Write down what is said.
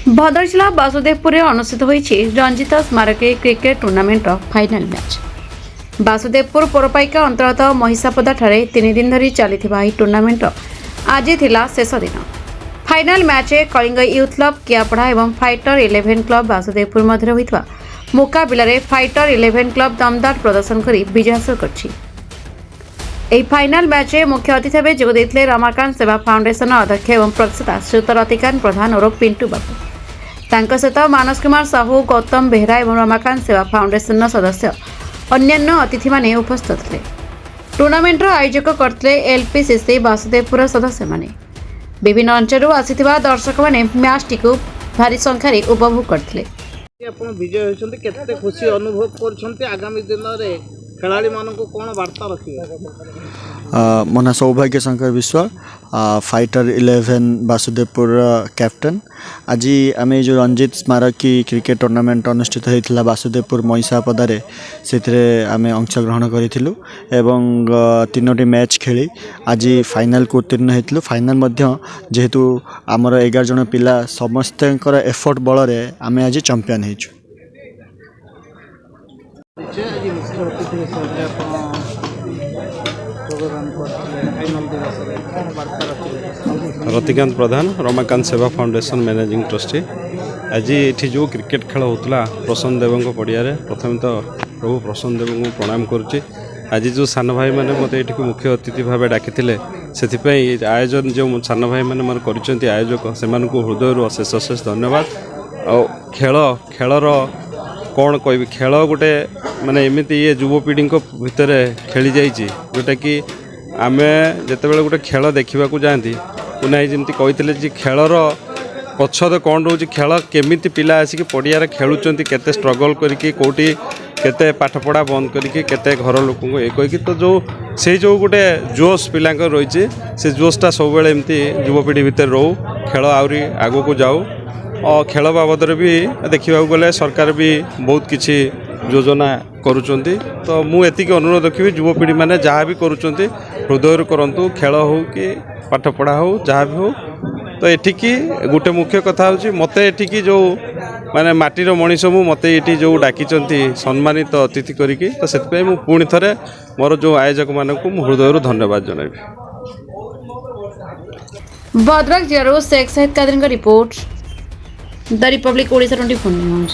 भद्रक जिला बासुदेवपुर अनुष्ठित होईछि रंजित स्मारकी cricket tournament final match. Basudevpur पौरपालिका अंतर्गत महिषापदा ठारे 3 दिन धरी चलीथिबा ଏହି टूर्नामेंट आज थिला शेष दिन। Final match Kalinga youth club Kiapada एवं फाइटर 11 क्लब बासुदेवपुर मध्य होइतबा मुकाबिला फाइटर 11 क्लब दमदार प्रदर्शन करी विजय हासिल करछि। ଏହି फाइनाल मैच मुख्य अतिथि भाव जोग देथिले रमाकांत सेवा फाउंडेशन अध्यक्ष एवं प्रतिष्ठा श्रीयुत रतिकांत प्रधान और पिंटू बाबू। तांका सहित मानस कुमार साहू, गौतम बेहरा और रमाकांत सेवा फाउंडेशन सदस्य अन्यान्य अतिथि माने उपस्थित थे। टूर्नामेंट आयोजक करते एलपीसीसी बासुदेवपुर सदस्य माने। विभिन्न अंचल आसिथिबा दर्शक माने मैच टी भारी संख्यारे उपभोग करथिले। आपण विजय होइछन्ते केते खुशी अनुभव करछन्ते आगामी दिन रे खेलाड़ी मानक कौन वार्ता रखिए? मना सौभाग्य शंकर विश्व फाइटर 11 बासुदेवपुर कैप्टन। आज आम जो रंजित स्मारकी क्रिकेट टूर्नामेंट अनुष्ठित होता बासुदेवपुर महिषापदारे से आम अंशग्रहण करूँ एवं 3टी मैच खेली आज फाइनाल को उत्तीर्ण होती। फाइनाल जेहेतु आमर 11 जन पिला समस्त एफर्ट बल आम आज चैंपियन होइछु। रतिकांत प्रधान, रमाकांत सेवा फाउंडेशन मैनेजिंग ट्रस्टी। आज ये जो क्रिकेट खेल होता प्रसन्न देव पड़िया प्रथम तो प्रभु प्रसन्न देव को प्रणाम करुच्ची। आज जो सान भाई मैंने मत ये मुख्य अतिथि भाव डाकी से आयोजन जो सान भाई मैंने मोर कर आयोजक से हृदय अशेष अशेष धन्यवाद। खेल खेलर कौन कह खेल गोटे माने एमती ये युवपीढ़ी भितर खेली जाइए जोटा कि आम जिते गोटे खेल देखा जाती उन्हें जमी कही खेलर पछद कौन रोच खेल केमी पिला आसिक पड़िया खेलुंट केते स्ट्रगल करके कौटी केते पाठपढ़ा बंद करके केते घर लोक ये कहीकि तो जो से जो गोटे जोश पिला रही से जोशटा सब बेले एमती युवपीढ़ी भितर रो खेल आहरी आग को जाऊ और खेल बाबद भी देखा गले सरकार भी बहुत किसी योजना करुँच। तो मुझे अनुरोध रखी युवपीढ़ी मैंने जहाँ भी करुँच हृदय करूँ खेल हो कि पाठपढ़ा हो जहाँ भी हो। तो एठिकी गोटे मुख्य कथा हूँ मत एठिकी जो माने माटीर मनीष मु मत ये जो डाकी सम्मानित अतिथि करी तो से पुणी थे मोर जो आयोजक मानक हृदय धन्यवाद जनइबी। भद्रक जिला Sheikh Sahid Qadri report the Republic Odisha 24 news.